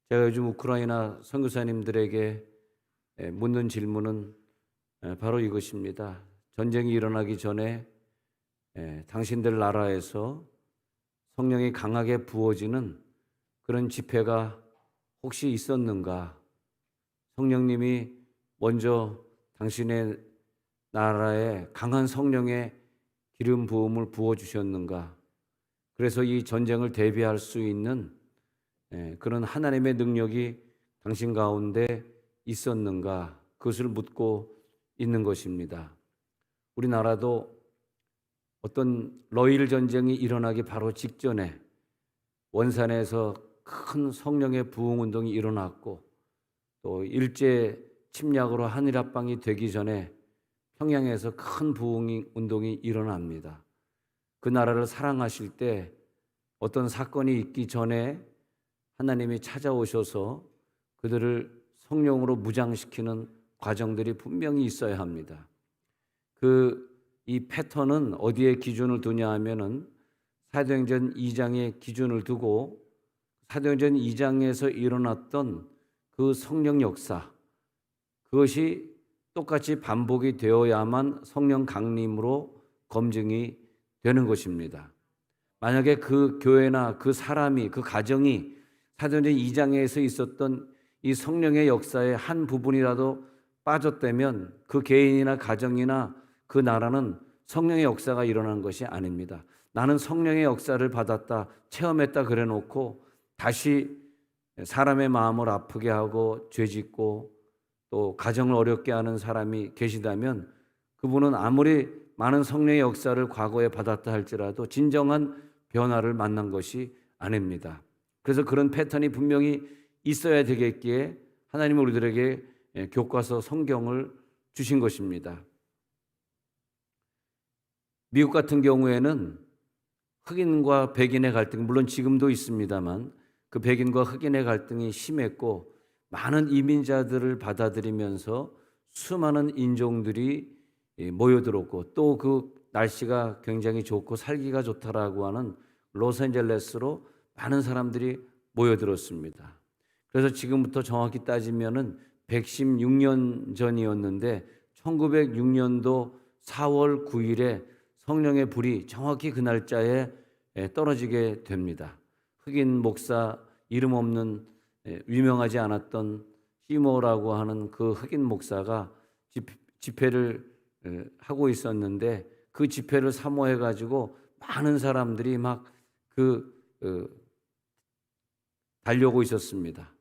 제가 요즘 우크라이나 선교사님들에게 묻는 질문은 바로 이것입니다. 전쟁이 일어나기 전에 당신들 나라에서 성령이 강하게 부어지는 그런 집회가 혹시 있었는가? 성령님이 먼저 당신의 나라에 강한 성령의 기름 부음을 부어주셨는가? 그래서 이 전쟁을 대비할 수 있는 그런 하나님의 능력이 당신 가운데 있었는가? 그것을 묻고 있는 것입니다. 우리나라도 어떤 러일 전쟁이 일어나기 바로 직전에 원산에서 큰 성령의 부흥 운동이 일어났고, 또 일제 침략으로 한일 합방이 되기 전에 평양에서 큰 부흥 운동이 일어납니다. 그 나라를 사랑하실 때 어떤 사건이 있기 전에 하나님이 찾아오셔서 그들을 성령으로 무장시키는 과정들이 분명히 있어야 합니다. 이 패턴은 어디에 기준을 두냐 하면은 사도행전 2장에 기준을 두고, 사도행전 2장에서 일어났던 그 성령 역사, 그것이 똑같이 반복이 되어야만 성령 강림으로 검증이 되는 것입니다. 만약에 그 교회나 그 사람이, 그 가정이 사도행전 2장에서 있었던 이 성령의 역사의 한 부분이라도 빠졌다면 그 개인이나 가정이나 그 나라는 성령의 역사가 일어난 것이 아닙니다. 나는 성령의 역사를 받았다, 체험했다 그래 놓고 다시 사람의 마음을 아프게 하고 죄짓고 또 가정을 어렵게 하는 사람이 계시다면 그분은 아무리 많은 성령의 역사를 과거에 받았다 할지라도 진정한 변화를 만난 것이 아닙니다. 그래서 그런 패턴이 분명히 있어야 되겠기에 하나님은 우리들에게 교과서 성경을 주신 것입니다. 미국 같은 경우에는 흑인과 백인의 갈등, 물론 지금도 있습니다만 그 백인과 흑인의 갈등이 심했고 많은 이민자들을 받아들이면서 수많은 인종들이 모여들었고, 또 그 날씨가 굉장히 좋고 살기가 좋다라고 하는 로스앤젤레스로 많은 사람들이 모여들었습니다. 그래서 지금부터 정확히 따지면은 116년 전이었는데 1906년도 4월 9일에 성령의 불이 정확히 그 날짜에 떨어지게 됩니다. 흑인 목사, 이름 없는 유명하지 않았던 시모라고 하는 그 흑인 목사가 집회를 하고 있었는데, 그 집회를 사모해 가지고 많은 사람들이 막 달려오고 있었습니다.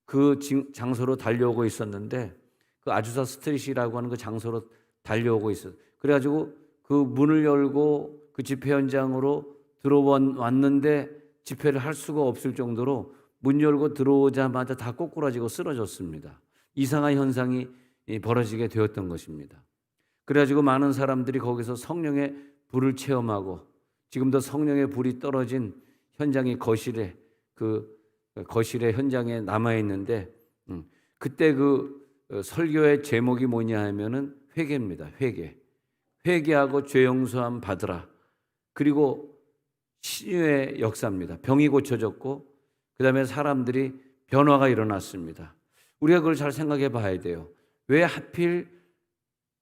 그 장소로 달려오고 있었는데, 그 아주사 스트릿이라고 하는 그 장소로 달려오고 있었어요. 그래가지고 그 문을 열고 그 집회 현장으로 들어왔는데 집회를 할 수가 없을 정도로 문 열고 들어오자마자 다 꼬꾸라지고 쓰러졌습니다. 이상한 현상이 벌어지게 되었던 것입니다. 그래가지고 많은 사람들이 거기서 성령의 불을 체험하고, 지금도 성령의 불이 떨어진 현장이 거실의 현장에 남아 있는데, 그때 설교의 제목이 뭐냐 하면은 회개입니다. 회개하고 죄 용서함 받으라. 그리고 치유의 역사입니다. 병이 고쳐졌고 그 다음에 사람들이 변화가 일어났습니다. 우리가 그걸 잘 생각해 봐야 돼요. 왜 하필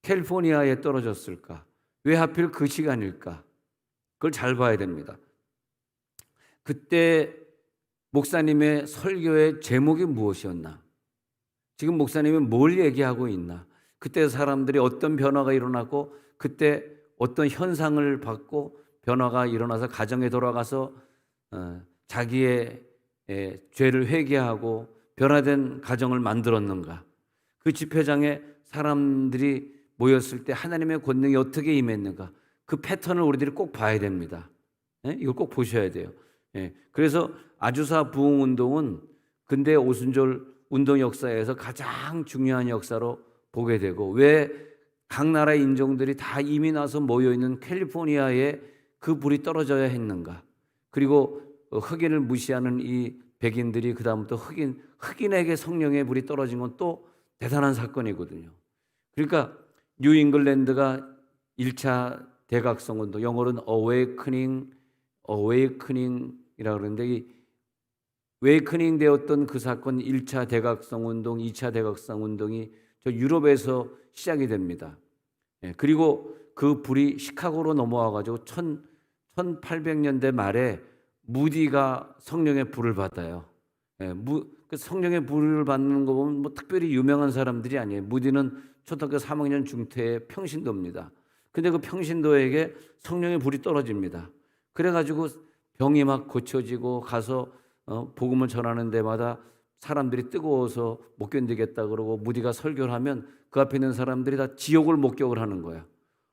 캘리포니아에 떨어졌을까? 왜 하필 그 시간일까? 그걸 잘 봐야 됩니다. 그때 목사님의 설교의 제목이 무엇이었나? 지금 목사님이 뭘 얘기하고 있나? 그때 사람들이 어떤 변화가 일어나고 그때 어떤 현상을 받고 변화가 일어나서 가정에 돌아가서 자기의 죄를 회개하고 변화된 가정을 만들었는가? 그 집회장에 사람들이 모였을 때 하나님의 권능이 어떻게 임했는가? 그 패턴을 우리들이 꼭 봐야 됩니다. 이걸 꼭 보셔야 돼요. 그래서 아주사 부흥 운동은 근대 오순절 운동 역사에서 가장 중요한 역사로 보게 되고, 왜 각 나라의 인종들이 다 이민 와서 모여 있는 캘리포니아에 그 불이 떨어져야 했는가? 그리고 흑인을 무시하는 이 백인들이 그 다음부터 흑인에게 성령의 불이 떨어진 건 또 대단한 사건이거든요. 그러니까 뉴 잉글랜드가 1차 대각성 운동, 영어로는 awakening이라고 그러는데, 이 웨이크닝 되었던 그 사건 1차 대각성 운동, 2차 대각성 운동이 저 유럽에서 시작이 됩니다. 그리고 그 불이 시카고로 넘어와 가지고 1800년대 말에 무디가 성령의 불을 받아요. 그 성령의 불을 받는 거 보면 뭐 특별히 유명한 사람들이 아니에요. 무디는 초등학교 3학년 중퇴의 평신도입니다. 근데 그 평신도에게 성령의 불이 떨어집니다. 그래가지고 병이 막 고쳐지고 가서 복음을 전하는 데마다 사람들이 뜨거워서 못 견디겠다 그러고 무디가 설교를 하면 그 앞에 있는 사람들이 다 지옥을 목격을 하는 거야.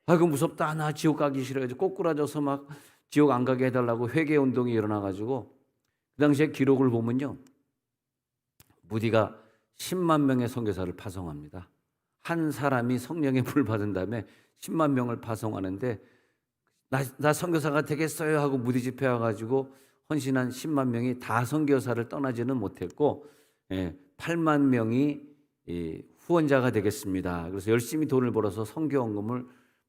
아이고 무섭다, 나 지옥 가기 싫어요. 꼬꾸라져서 막 지옥 안 가게 해달라고 회개 운동이 일어나가지고 그 당시에 기록을 보면요, 무디가 10만 명의 선교사를 파송합니다. 한 사람이 성령의 불 받은 다음에 10만 명을 파송하는데 나 선교사가 되겠어요 하고 무디 집회 와가지고 헌신한 10만 명이 다 선교사를 떠나지는 못했고 8만 명이 후원자가 되겠습니다. 그래서 열심히 돈을 벌어서 선교원금을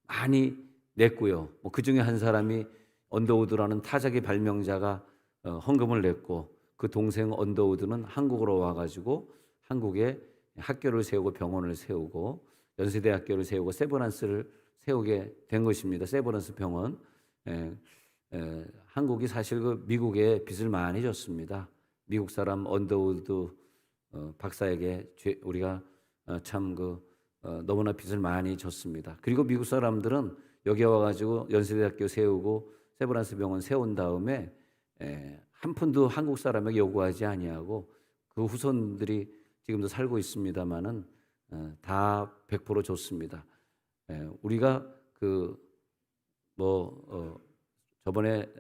많이 냈고요. 그 중에 한 사람이 언더우드라는 타자기 발명자가 헌금을 냈고 그 동생 언더우드는 한국으로 와가지고 한국에 학교를 세우고 병원을 세우고 연세대학교를 세우고 세브란스를 세우게 된 것입니다. 세브란스 병원. 한국이 사실 그 미국에 빚을 많이 줬습니다. 미국 사람 언더우드 박사에게 우리가 참 너무나 빚을 많이 줬습니다. 그리고 미국 사람들은 여기 와가지고 연세대학교 세우고 세브란스 병원 세운 다음에 한 푼도 한국 사람에게 요구하지 아니하고 그 후손들이 지금도 살고 있습니다만은 다 100% 줬습니다. 우리가 저번에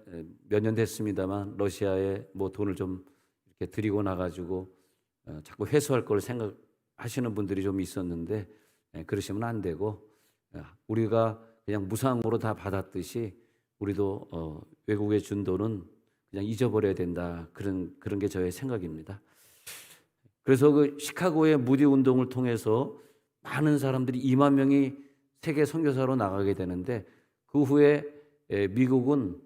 몇 년 됐습니다만 러시아에 돈을 좀 이렇게 드리고 나가지고 자꾸 회수할 걸 생각하시는 분들이 좀 있었는데 그러시면 안 되고 우리가 그냥 무상으로 다 받았듯이 우리도 외국에 준 돈은 그냥 잊어버려야 된다, 그런 게 저의 생각입니다. 그래서 그 시카고의 무디 운동을 통해서 많은 사람들이 2만 명이 세계 선교사로 나가게 되는데 그 후에 미국은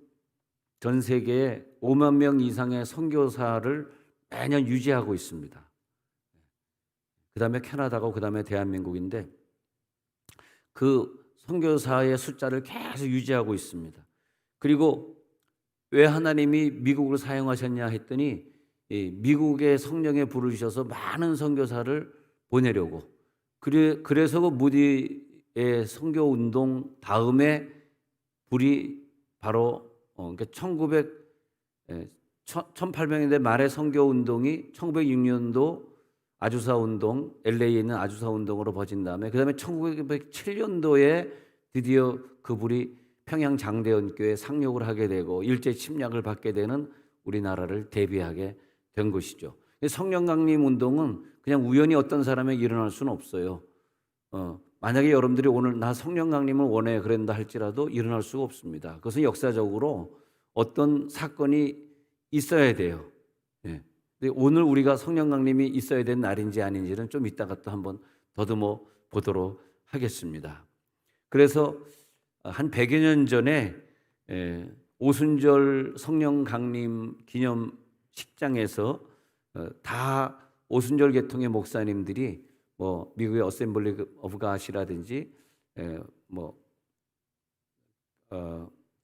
전 세계에 5만 명 이상의 선교사를 매년 유지하고 있습니다. 그 다음에 캐나다고 그 다음에 대한민국인데 그 선교사의 숫자를 계속 유지하고 있습니다. 그리고 왜 하나님이 미국을 사용하셨냐 했더니 미국의 성령에 불을 주셔서 많은 선교사를 보내려고. 그래서 그 무디의 선교 운동 다음에 불이 바로 1800년대 말의 선교 운동이 1906년도 아주사 운동, LA에 있는 아주사 운동으로 번진 다음에 그 다음에 1907년도에 드디어 그 불이 평양 장대원교회 상륙을 하게 되고 일제 침략을 받게 되는 우리나라를 대비하게 된 것이죠. 성령 강림 운동은 그냥 우연히 어떤 사람에게 일어날 수는 없어요. 만약에 여러분들이 오늘 나 성령 강림을 원해 그런다 할지라도 일어날 수가 없습니다. 그것은 역사적으로 어떤 사건이 있어야 돼요. 근데 오늘 우리가 성령 강림이 있어야 되는 날인지 아닌지는 좀 이따가 또 한번 더듬어 보도록 하겠습니다. 그래서 한 100여 년 전에 오순절 성령 강림 기념식장에서 다 오순절 계통의 목사님들이 미국의 어셈블리 오브 갓이라든지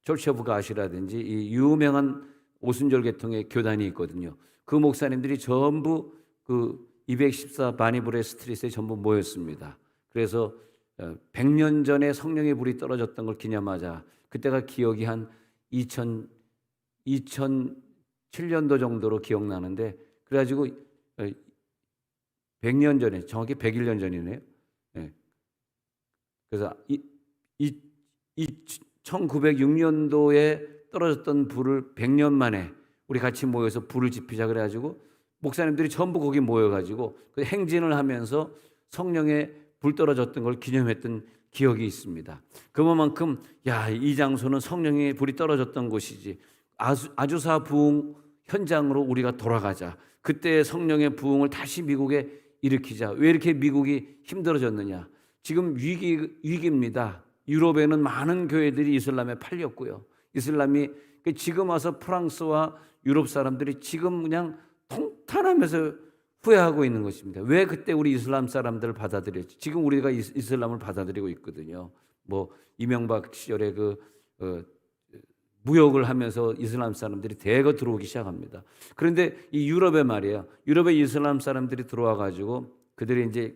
처치 오브 갓이라든지 이 유명한 오순절 계통의 교단이 있거든요. 그 목사님들이 전부 그 214 바니브레 스트리트에 전부 모였습니다. 그래서 100년 전에 성령의 불이 떨어졌던 걸 기념하자. 그때가 기억이 한 2007년도 정도로 기억나는데 그래가지고 100년 전에, 정확히 101년 전이네요. 그래서 1906년도에 떨어졌던 불을 100년 만에 우리 같이 모여서 불을 지피자 그래가지고 목사님들이 전부 거기 모여가지고 그 행진을 하면서 성령의 불 떨어졌던 걸 기념했던 기억이 있습니다. 그만큼 이 장소는 성령의 불이 떨어졌던 곳이지. 아주사 부흥 현장으로 우리가 돌아가자. 그때 성령의 부흥을 다시 미국에 일으키자. 왜 이렇게 미국이 힘들어졌느냐? 지금 위기입니다. 유럽에는 많은 교회들이 이슬람에 팔렸고요. 이슬람이 지금 와서 프랑스와 유럽 사람들이 지금 그냥 허탄하면서 후회하고 있는 것입니다. 왜 그때 우리 이슬람 사람들을 받아들였지? 지금 우리가 이슬람을 받아들이고 있거든요. 뭐 이명박 시절에 무역을 하면서 이슬람 사람들이 대거 들어오기 시작합니다. 그런데 이 유럽에 말이에요. 유럽에 이슬람 사람들이 들어와 가지고 그들이 이제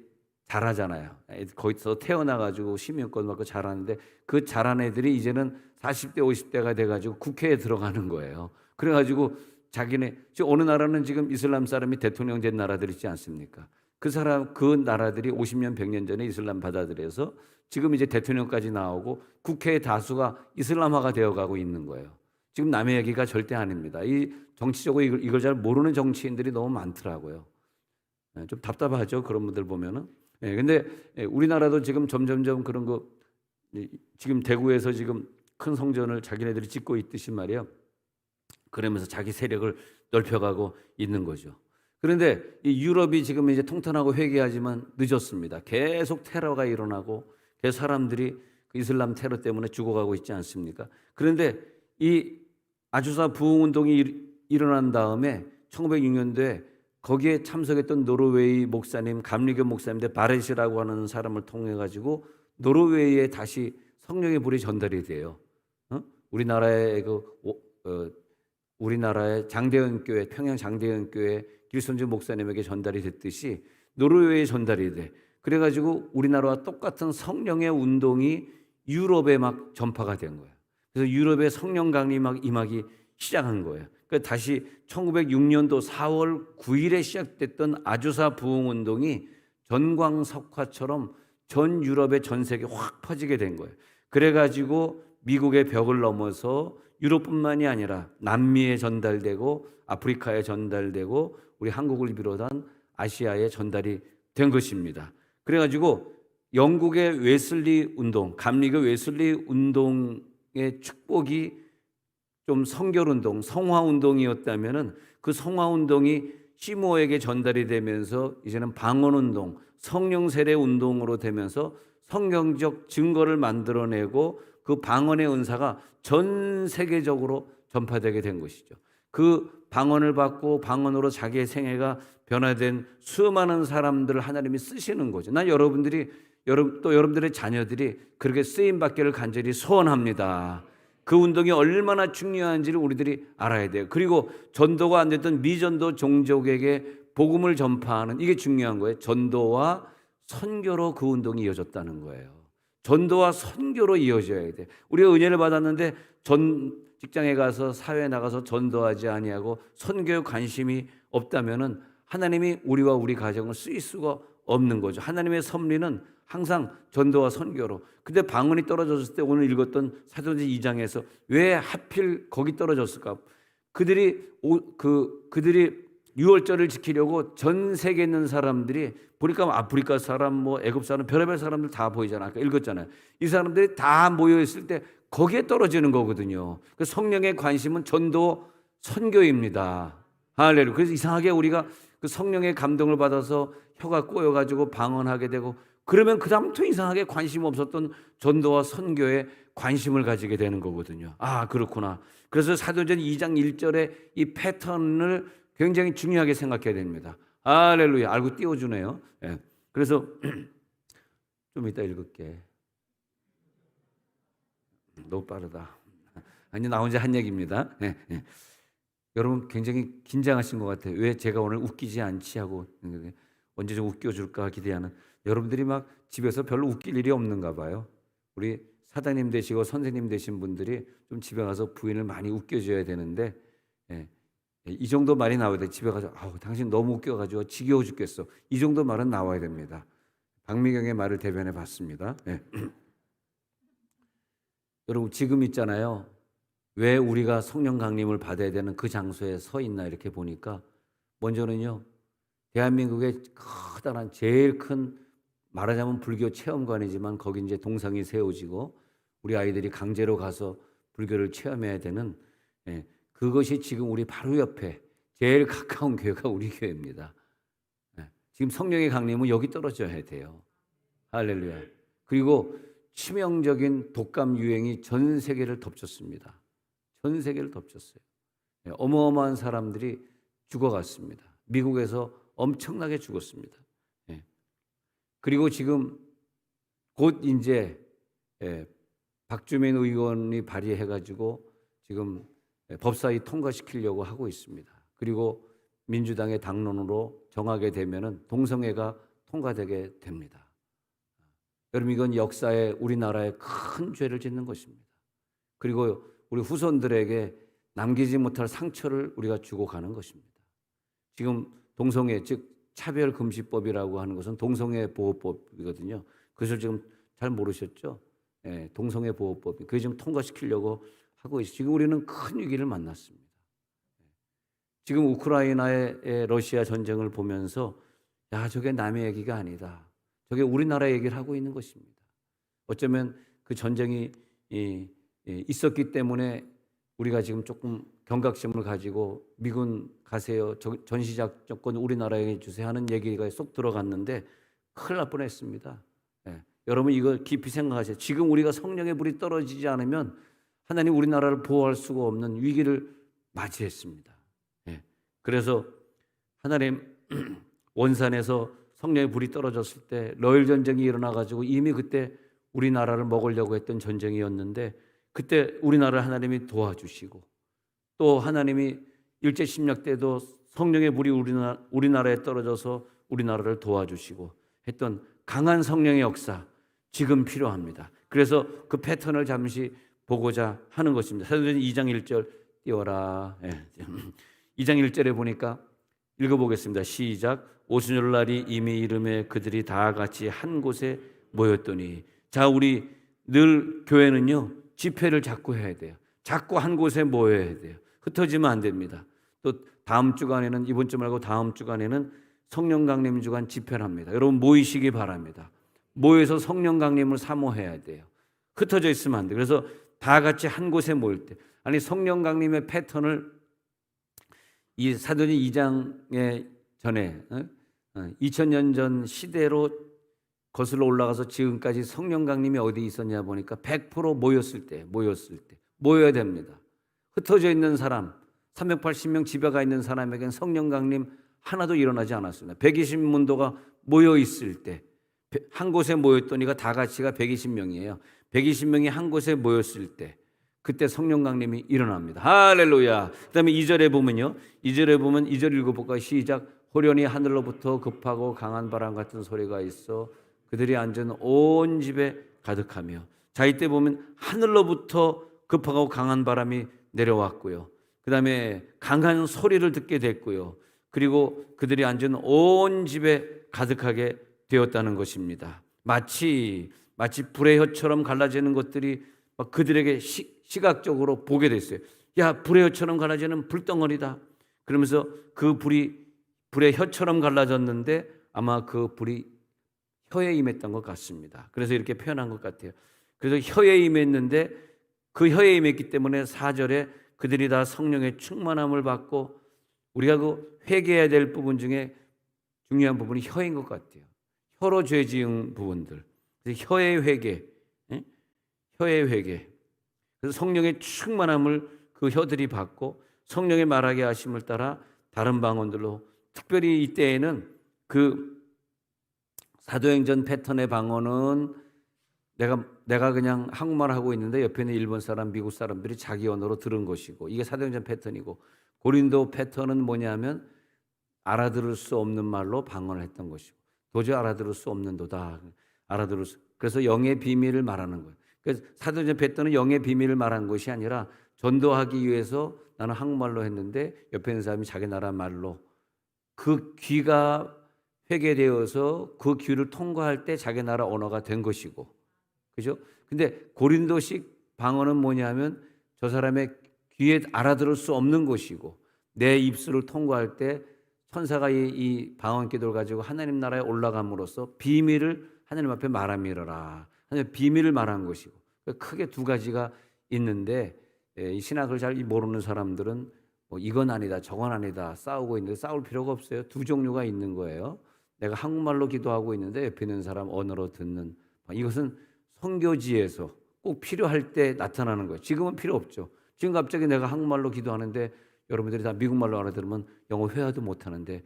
잘하잖아요. 거기서 태어나 가지고 시민권 받고 잘하는데 그 잘한 애들이 이제는 40대 50대가 돼 가지고 국회에 들어가는 거예요. 그래 가지고 자기네 지금 어느 나라는 지금 이슬람 사람이 대통령 된 나라들 있지 않습니까? 그 나라들이 50년 100년 전에 이슬람 받아들여서 지금 이제 대통령까지 나오고 국회의 다수가 이슬람화가 되어가고 있는 거예요. 지금 남의 얘기가 절대 아닙니다. 이 정치적으로 이걸 잘 모르는 정치인들이 너무 많더라고요. 좀 답답하죠, 그런 분들 보면은. 근데 우리나라도 지금 점점점 그런 거 지금 대구에서 지금 큰 성전을 자기네들이 짓고 있듯이 말이에요. 그러면서 자기 세력을 넓혀가고 있는 거죠. 그런데 이 유럽이 지금 이제 통탄하고 회개하지만 늦었습니다. 계속 테러가 일어나고 계속 사람들이 그 이슬람 테러 때문에 죽어가고 있지 않습니까? 그런데 이 아주사 부흥운동이 일어난 다음에 1906년도에 거기에 참석했던 노르웨이 목사님, 감리교 목사님인데 바렛이라고 하는 사람을 통해 가지고 노르웨이에 다시 성령의 불이 전달이 돼요. 우리나라의 우리나라의 장대현 교회, 평양 장대현 교회 길손주 목사님에게 전달이 됐듯이 노르웨이에 전달이 돼. 그래가지고 우리나라와 똑같은 성령의 운동이 유럽에 막 전파가 된 거예요. 그래서 유럽에 성령 강림이 막 임하기 시작한 거예요. 그러니까 다시 1906년도 4월 9일에 시작됐던 아주사 부흥 운동이 전광석화처럼 전 유럽의 전 세계에 확 퍼지게 된 거예요. 그래가지고 미국의 벽을 넘어서 유럽뿐만이 아니라 남미에 전달되고 아프리카에 전달되고 우리 한국을 비롯한 아시아에 전달이 된 것입니다. 그래가지고 영국의 웨슬리 운동, 감리교 웨슬리 운동의 축복이 좀 성결운동, 성화운동이었다면은 그 성화운동이 시모에게 전달이 되면서 이제는 방언운동, 성령 세례 운동으로 되면서 성경적 증거를 만들어내고 그 방언의 은사가 전 세계적으로 전파되게 된 것이죠. 그 방언을 받고 방언으로 자기의 생애가 변화된 수많은 사람들을 하나님이 쓰시는 거죠. 난 여러분들의 자녀들이 그렇게 쓰임 받기를 간절히 소원합니다. 그 운동이 얼마나 중요한지를 우리들이 알아야 돼요. 그리고 전도가 안 됐던 미전도 종족에게 복음을 전파하는 이게 중요한 거예요. 전도와 선교로 그 운동이 이어졌다는 거예요. 전도와 선교로 이어져야 돼. 우리가 은혜를 받았는데 직장에 가서 사회에 나가서 전도하지 아니하고 선교에 관심이 없다면은 하나님이 우리와 우리 가정을 쓰일 수가 없는 거죠. 하나님의 섭리는 항상 전도와 선교로. 근데 방언이 떨어졌을 때 오늘 읽었던 사도행전 2장에서 왜 하필 거기 떨어졌을까? 그들이 유월절을 지키려고 전 세계에 있는 사람들이 보니까 아프리카 사람, 뭐 애굽 사람, 별의별 사람들 다 보이잖아요. 아까 읽었잖아요. 이 사람들이 다 모여 있을 때 거기에 떨어지는 거거든요. 그 성령의 관심은 전도, 선교입니다. 할렐루야. 그래서 이상하게 우리가 그 성령의 감동을 받아서 혀가 꼬여가지고 방언하게 되고 그러면 그 다음부터 이상하게 관심 없었던 전도와 선교에 관심을 가지게 되는 거거든요. 아, 그렇구나. 그래서 사도전 2장 1절에 이 패턴을 굉장히 중요하게 생각해야 됩니다. 할렐루야. 알고 띄워주네요. 예. 그래서 좀 이따 읽을게. 너무 빠르다. 아니, 나 혼자 한 얘기입니다. 예, 예. 여러분 굉장히 긴장하신 것 같아요. 왜 제가 오늘 웃기지 않지 하고 언제 좀 웃겨줄까 기대하는. 여러분들이 막 집에서 별로 웃길 일이 없는가 봐요. 우리 사장님 되시고 선생님 되신 분들이 좀 집에 가서 부인을 많이 웃겨줘야 되는데 이 정도 말이 나와야 돼. 집에 가서 당신 너무 웃겨가지고 지겨워 죽겠어. 이 정도 말은 나와야 됩니다. 박미경의 말을 대변해 봤습니다. 여러분 지금 있잖아요. 왜 우리가 성령 강림을 받아야 되는 그 장소에 서 있나 이렇게 보니까 먼저는요. 대한민국의 커다란 제일 큰 말하자면 불교 체험관이지만 거기 이제 동상이 세워지고 우리 아이들이 강제로 가서 불교를 체험해야 되는 그것이 지금 우리 바로 옆에 제일 가까운 교회가 우리 교회입니다. 지금 성령의 강림은 여기 떨어져야 돼요. 할렐루야. 그리고 치명적인 독감 유행이 전 세계를 덮쳤습니다. 전 세계를 덮쳤어요. 어마어마한 사람들이 죽어갔습니다. 미국에서 엄청나게 죽었습니다. 예. 그리고 지금 곧 이제 박주민 의원이 발의해가지고 지금 법사위 통과시키려고 하고 있습니다. 그리고 민주당의 당론으로 정하게 되면은 동성애가 통과되게 됩니다. 여러분, 이건 역사에 우리나라에 큰 죄를 짓는 것입니다. 그리고 우리 후손들에게 남기지 못할 상처를 우리가 주고 가는 것입니다. 지금 동성애, 즉 차별금지법이라고 하는 것은 동성애 보호법이거든요. 그것을 지금 잘 모르셨죠? 동성애 보호법, 그게 지금 통과시키려고 하고 있어요. 지금 우리는 큰 위기를 만났습니다. 지금 우크라이나의 러시아 전쟁을 보면서 야, 저게 남의 얘기가 아니다. 저게 우리나라 얘기를 하고 있는 것입니다. 어쩌면 그 전쟁이 있었기 때문에 우리가 지금 조금 경각심을 가지고 미군 가세요, 전시작전 우리나라에 주세요 하는 얘기가 쏙 들어갔는데 큰일 날 뻔했습니다. 여러분, 이거 깊이 생각하세요. 지금 우리가 성령의 불이 떨어지지 않으면 하나님 우리나라를 보호할 수가 없는 위기를 맞이했습니다. 그래서 하나님 원산에서 성령의 불이 떨어졌을 때 러일 전쟁이 일어나가지고 이미 그때 우리나라를 먹으려고 했던 전쟁이었는데 그때 우리나라를 하나님이 도와주시고 또 하나님이 일제심략 때도 성령의 불이 우리나라에 떨어져서 우리나라를 도와주시고 했던 강한 성령의 역사 지금 필요합니다. 그래서 그 패턴을 잠시 보고자 하는 것입니다. 사도행전 2장 1절 띄워라. 2장 1절에 보니까 읽어보겠습니다. 시작. 오순절날이 이미 이름에 그들이 다 같이 한 곳에 모였더니. 자, 우리 늘 교회는요 집회를 자꾸 해야 돼요. 자꾸 한 곳에 모여야 돼요. 흩어지면 안 됩니다. 또 다음 주간에는, 이번 주 말고 다음 주간에는 성령 강림 주간 집회를 합니다. 여러분 모이시기 바랍니다. 모여서 성령 강림을 사모해야 돼요. 흩어져 있으면 안 돼요. 그래서 다 같이 한 곳에 모일 때, 아니 성령 강림의 패턴을 이 사도행전 2장에 전에 2000년 전 시대로 거슬러 올라가서 지금까지 성령 강림이 어디 있었냐 보니까 100% 모여야 됩니다. 흩어져 있는 사람 380명 집에 가 있는 사람에겐 성령 강림 하나도 일어나지 않았습니다. 120문도가 모여 있을 때, 한 곳에 모였더니가 다 같이가 120명이에요. 120명이 한 곳에 모였을 때 그때 성령 강림이 일어납니다. 할렐루야. 그다음에 2절에 보면요. 2절 읽어볼까요? 시작. 호련히 하늘로부터 급하고 강한 바람 같은 소리가 있어 그들이 앉은 온 집에 가득하며. 자, 이때 보면 하늘로부터 급하고 강한 바람이 내려왔고요. 그다음에 강한 소리를 듣게 됐고요. 그리고 그들이 앉은 온 집에 가득하게 되었다는 것입니다. 마치 불의 혀처럼 갈라지는 것들이 막 그들에게 시각적으로 보게 됐어요. 야, 불의 혀처럼 갈라지는 불덩어리다. 그러면서 그 불의 혀처럼 갈라졌는데 아마 그 불이 혀에 임했던 것 같습니다. 그래서 이렇게 표현한 것 같아요. 그래서 혀에 임했는데 그 혀에 임했기 때문에 4절에 그들이 다 성령의 충만함을 받고, 우리가 그 회개해야 될 부분 중에 중요한 부분이 혀인 것 같아요. 혀로 죄 지은 부분들. 그래서 혀의 회개. 그래서 성령의 충만함을 그 혀들이 받고 성령의 말하게 하심을 따라 다른 방언들로, 특별히 이때에는 그 사도행전 패턴의 방언은 내가 그냥 한국말 하고 있는데 옆에 있는 일본 사람, 미국 사람들이 자기 언어로 들은 것이고, 이게 사도행전 패턴이고, 고린도 패턴은 뭐냐면 알아들을 수 없는 말로 방언을 했던 것이고, 도저히 알아들을 수 없는도다. 그래서 영의 비밀을 말하는 거예요. 그래서 사도행전 패턴은 영의 비밀을 말한 것이 아니라 전도하기 위해서 나는 한국말로 했는데 옆에 있는 사람이 자기 나라 말로, 그 귀가 회개되어서 그 귀를 통과할 때 자기 나라 언어가 된 것이고, 그죠? 근데 고린도식 방언은 뭐냐면 저 사람의 귀에 알아들을 수 없는 것이고, 내 입술을 통과할 때 천사가 이 방언 기도를 가지고 하나님 나라에 올라감으로써 비밀을 하나님 앞에 말함이러라. 하나님 비밀을 말한 것이고, 크게 두 가지가 있는데, 이 신학을 잘 모르는 사람들은 뭐 이건 아니다, 저건 아니다 싸우고 있는데 싸울 필요가 없어요. 두 종류가 있는 거예요. 내가 한국말로 기도하고 있는데 옆에 있는 사람 언어로 듣는, 이것은 선교지에서 꼭 필요할 때 나타나는 거예요. 지금은 필요 없죠. 지금 갑자기 내가 한국말로 기도하는데 여러분들이 다 미국말로 알아들으면 영어 회화도 못하는데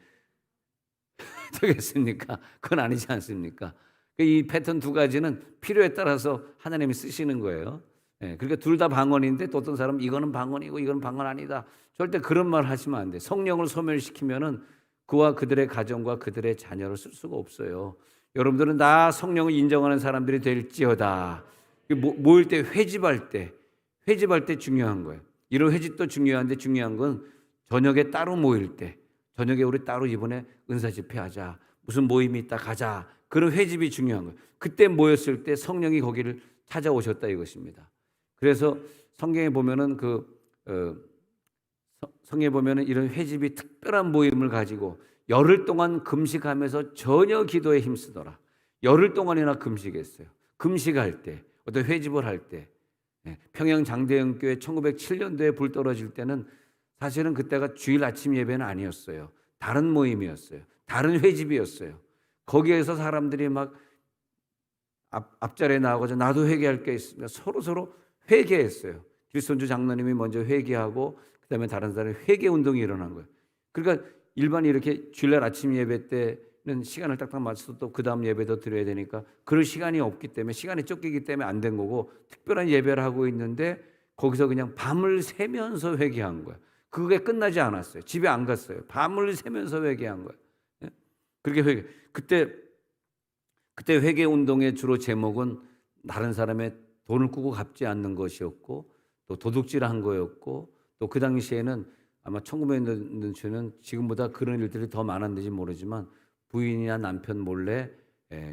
되겠습니까? 그건 아니지 않습니까? 이 패턴 두 가지는 필요에 따라서 하나님이 쓰시는 거예요. 그러니까 둘 다 방언인데 또 어떤 사람은 이거는 방언이고 이거는 방언 아니다. 절대 그런 말 하시면 안 돼. 성령을 소멸시키면은 그와 그들의 가정과 그들의 자녀를 쓸 수가 없어요. 여러분들은 나 성령을 인정하는 사람들이 될지어다. 모일 때 회집할 때 중요한 거예요. 이런 회집도 중요한데 중요한 건 저녁에 따로 모일 때, 저녁에 우리 따로 이번에 은사 집회하자, 무슨 모임이 있다 가자. 그런 회집이 중요한 거예요. 그때 모였을 때 성령이 거기를 찾아오셨다 이것입니다. 그래서 성경에 보면은 성경에 보면은 이런 회집이 특별한 모임을 가지고 열흘 동안 금식하면서 전혀 기도에 힘쓰더라. 열흘 동안이나 금식했어요. 금식할 때, 어떤 회집을 할 때, 평양 장대영교회 1907년도에 불 떨어질 때는 사실은 그때가 주일 아침 예배는 아니었어요. 다른 모임이었어요. 다른 회집이었어요. 거기에서 사람들이 막 앞자리에 나와서 나도 회개할 게 있습니다. 서로 회개했어요. 길손주 장로님이 먼저 회개하고 그다음에 다른 사람이 회개 운동이 일어난 거예요. 그러니까 일반 이렇게 주일날 아침 예배 때는 시간을 딱딱 맞춰서 또 그 다음 예배도 드려야 되니까 그럴 시간이 없기 때문에 시간이 쫓기기 때문에 안 된 거고 특별한 예배를 하고 있는데 거기서 그냥 밤을 새면서 회개한 거예요. 그게 끝나지 않았어요. 집에 안 갔어요. 밤을 새면서 회개한 거예요. 그렇게 회개. 그때 회개 운동의 주로 제목은 다른 사람의 돈을 꾸고 갚지 않는 것이었고 또 도둑질한 거였고 또 그 당시에는 아마 1900년대는 지금보다 그런 일들이 더 많았는지 모르지만 부인이나 남편 몰래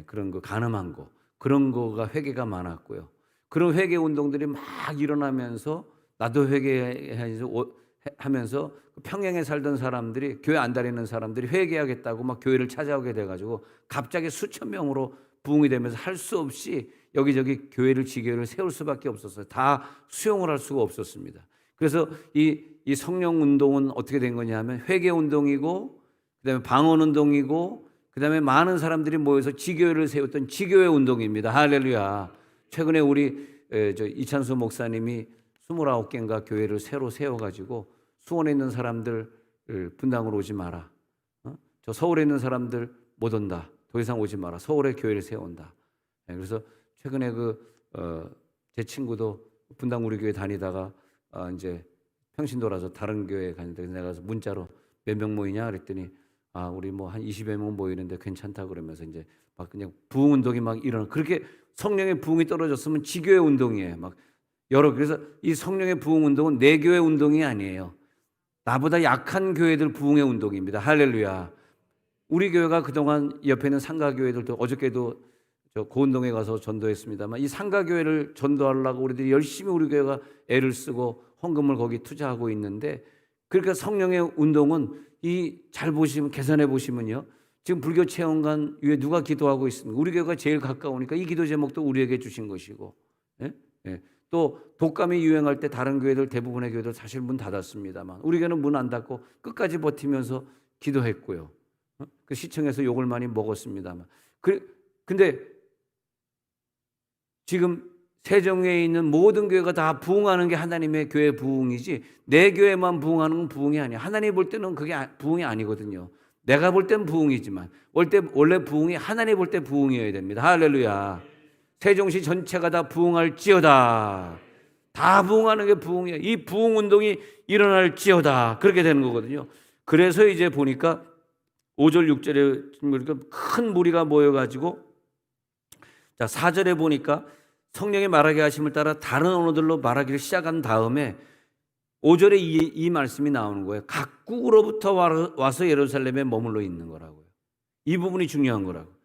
그런 거 간음한 거 그런 거가 회개가 많았고요. 그런 회개 운동들이 막 일어나면서 나도 회개하면서 평양에 살던 사람들이 교회 안 다니는 사람들이 회개하겠다고 막 교회를 찾아오게 돼가지고 갑자기 수천 명으로 부흥이 되면서 할 수 없이 여기저기 교회를 지교회를 세울 수밖에 없었어요. 다 수용을 할 수가 없었습니다. 그래서 이 성령 운동은 어떻게 된 거냐 하면 회개 운동이고 그다음에 방언 운동이고 그다음에 많은 사람들이 모여서 지교회를 세웠던 지교회 운동입니다. 할렐루야. 최근에 우리 이찬수 목사님이 29개인가 교회를 새로 세워가지고 수원에 있는 사람들 분당으로 오지 마라. 저 서울에 있는 사람들 못 온다. 더 이상 오지 마라. 서울에 교회를 세운다. 그래서 최근에 제 친구도 분당 우리 교회 다니다가 이제 평신 돌아서 다른 교회에 갔는데 내가 가서 문자로 몇 명 모이냐 그랬더니 우리 뭐 한 20여 명 모이는데 괜찮다 그러면서 이제 막 그냥 부흥 운동이 막 일어나. 그렇게 성령의 부흥이 떨어졌으면 지교회 운동이에요. 막 그래서 이 성령의 부흥 운동은 내 교회 운동이 아니에요. 나보다 약한 교회들 부흥의 운동입니다. 할렐루야. 우리 교회가 그동안 옆에 있는 상가교회들도 어저께도 저 고운동에 가서 전도했습니다만 이 상가교회를 전도하려고 우리들이 열심히 우리 교회가 애를 쓰고 헌금을 거기 투자하고 있는데 그러니까 성령의 운동은 잘 보시면 계산해 보시면요. 지금 불교 체험관 위에 누가 기도하고 있습니까? 우리 교회가 제일 가까우니까 이 기도 제목도 우리에게 주신 것이고 또 독감이 유행할 때 다른 교회들 대부분의 교회들 사실 문 닫았습니다만 우리 교회는 문 안 닫고 끝까지 버티면서 기도했고요. 그 시청에서 욕을 많이 먹었습니다만 근데 지금 세종에 있는 모든 교회가 다 부흥하는 게 하나님의 교회 부흥이지 내 교회만 부흥하는 건 부흥이 아니야. 하나님 볼 때는 그게 부흥이 아니거든요. 내가 볼 땐 부흥이지만 원래 부흥이 하나님 볼 때 부흥이어야 됩니다. 할렐루야. 세종시 전체가 다 부흥할지어다. 다 부흥하는 게 부흥이야. 이 부흥 운동이 일어날지어다. 그렇게 되는 거거든요. 그래서 이제 보니까 5절 6절에 보니까 큰 무리가 모여가지고 4절에 보니까 성령의 말하게 하심을 따라 다른 언어들로 말하기를 시작한 다음에 5절에 이 말씀이 나오는 거예요. 각국으로부터 와서 예루살렘에 머물러 있는 거라고요. 이 부분이 중요한 거라고.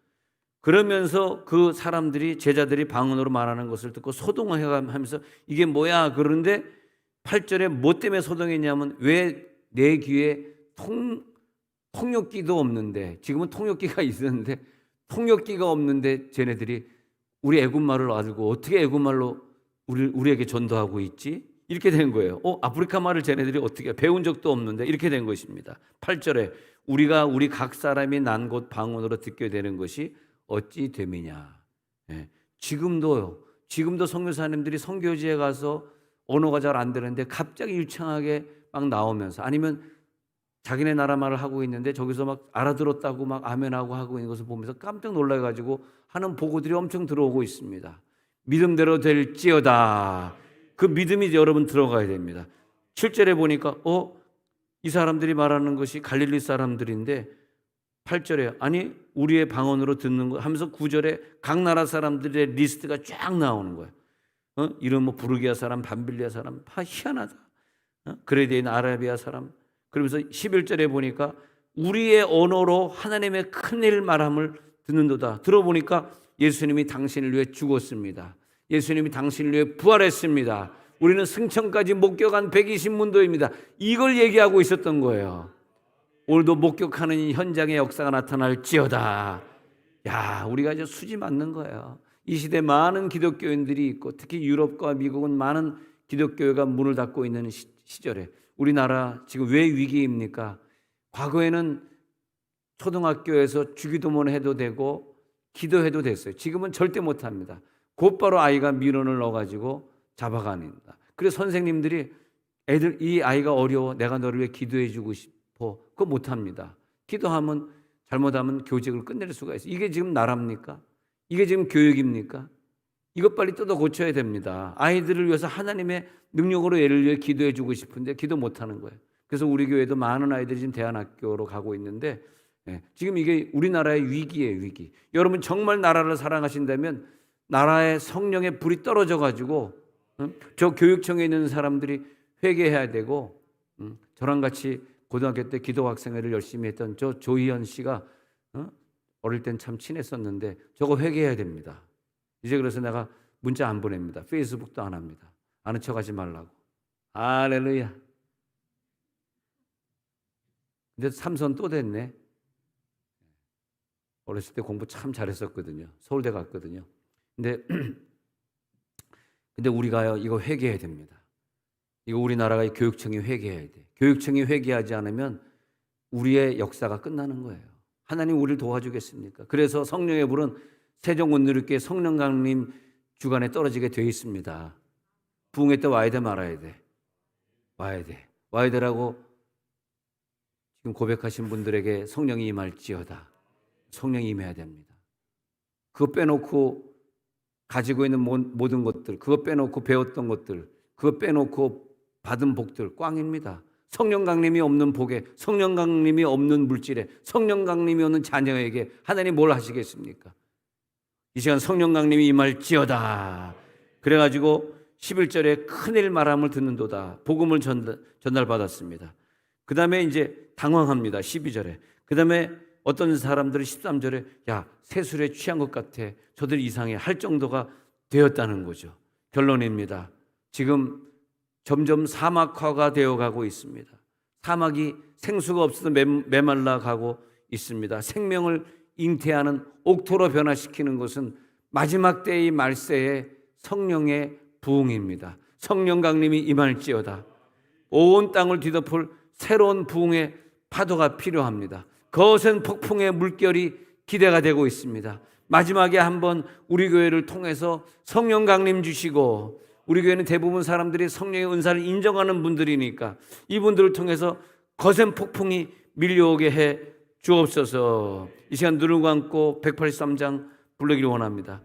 그러면서 그 사람들이 제자들이 방언으로 말하는 것을 듣고 소동하면서 이게 뭐야? 그런데 8절에 뭐 때문에 소동했냐면 왜 내 귀에 통역기도 없는데 지금은 통역기가 있었는데 통역기가 없는데 쟤네들이 우리 애국말을 알고 어떻게 애국말로 우리에게 전도하고 있지? 이렇게 된 거예요. 아프리카 말을 쟤네들이 어떻게 배운 적도 없는데 이렇게 된 것입니다. 8절에 우리가 우리 각 사람이 난 곳 방언으로 듣게 되는 것이 어찌 됨이냐. 지금도 선교사님들이 선교지에 가서 언어가 잘 안 되는데 갑자기 유창하게 막 나오면서, 아니면 자기네 나라 말을 하고 있는데 저기서 막 알아들었다고 막 아멘하고 하고 있는 것을 보면서 깜짝 놀라가지고 하는 보고들이 엄청 들어오고 있습니다. 믿음대로 될지어다. 그 믿음이 여러분 들어가야 됩니다. 7절에 보니까 이 사람들이 말하는 것이 갈릴리 사람들인데 8절에 아니 우리의 방언으로 듣는 거 하면서 9절에 각 나라 사람들의 리스트가 쫙 나오는 거예요. 이런 뭐 부르기아 사람, 밤빌리아 사람, 희한하다. 그레데인 아라비아 사람. 그러면서 11절에 보니까 우리의 언어로 하나님의 큰일 말함을 듣는도다. 들어보니까 예수님이 당신을 위해 죽었습니다. 예수님이 당신을 위해 부활했습니다. 우리는 승천까지 목격한 120문도입니다. 이걸 얘기하고 있었던 거예요. 오늘도 목격하는 현장의 역사가 나타날지어다. 야, 우리가 이제 수지 맞는 거예요. 이 시대 많은 기독교인들이 있고 특히 유럽과 미국은 많은 기독교회가 문을 닫고 있는 시절에 우리나라 지금 왜 위기입니까? 과거에는 초등학교에서 주기도문 해도 되고 기도해도 됐어요. 지금은 절대 못합니다. 곧바로 아이가 민원을 넣어가지고 잡아가는다. 그래서 선생님들이 이 아이가 어려워, 내가 너를 위해 기도해주고 싶어, 그거 못합니다. 기도하면 잘못하면 교직을 끝낼 수가 있어요. 이게 지금 나라입니까? 이게 지금 교육입니까? 이것 빨리 뜯어 고쳐야 됩니다. 아이들을 위해서 하나님의 능력으로 얘를 위해 기도해주고 싶은데 기도 못하는 거예요. 그래서 우리 교회도 많은 아이들이 지금 대안학교로 가고 있는데 지금 이게 우리나라의 위기예요, 위기. 여러분 정말 나라를 사랑하신다면 나라의 성령의 불이 떨어져 가지고 저 교육청에 있는 사람들이 회개해야 되고, 저랑 같이 고등학교 때 기도 학생회를 열심히 했던 저 조희연 씨가 어릴 땐 참 친했었는데 저거 회개해야 됩니다. 이제 그래서 내가 문자 안 보냅니다. 페이스북도 안 합니다. 아는 척하지 말라고. 할렐루야. 근데 삼선 또 됐네. 어렸을 때 공부 참 잘했었거든요. 서울대 갔거든요. 근데 우리가요 이거 회개해야 됩니다. 이거 우리나라가 교육청이 회개해야 돼. 교육청이 회개하지 않으면 우리의 역사가 끝나는 거예요. 하나님 우리를 도와주겠습니까? 그래서 성령의 불은 세종온누리교회 성령 강림 주간에 떨어지게 되어 있습니다. 부흥회 때 와야 돼 말아야 돼? 와야 돼. 와야 되라고 지금 고백하신 분들에게 성령이 임할지어다. 성령이 임해야 됩니다. 그거 빼놓고 가지고 있는 모든 것들, 그거 빼놓고 배웠던 것들, 그거 빼놓고 받은 복들 꽝입니다. 성령 강림이 없는 복에, 성령 강림이 없는 물질에, 성령 강림이 없는 자녀에게 하나님 뭘 하시겠습니까? 이 시간 성령 강림이 임할지어다. 그래가지고 11절에 큰일 말함을 듣는도다. 복음을 전달받았습니다. 그 다음에 이제 당황합니다. 12절에. 그 다음에 어떤 사람들은 13절에 야, 세술에 취한 것 같아. 저들 이상해 할 정도가 되었다는 거죠. 결론입니다. 지금 점점 사막화가 되어가고 있습니다. 사막이 생수가 없어서 메말라 가고 있습니다. 생명을 잉태하는 옥토로 변화시키는 것은 마지막 때의 말세의 성령의 부흥입니다. 성령 강림이 임할지어다. 온 땅을 뒤덮을 새로운 부흥의 파도가 필요합니다. 거센 폭풍의 물결이 기대가 되고 있습니다. 마지막에 한번 우리 교회를 통해서 성령 강림 주시고, 우리 교회는 대부분 사람들이 성령의 은사를 인정하는 분들이니까 이분들을 통해서 거센 폭풍이 밀려오게 해 주옵소서. 이 시간 눈을 감고 183장 부르기를 원합니다.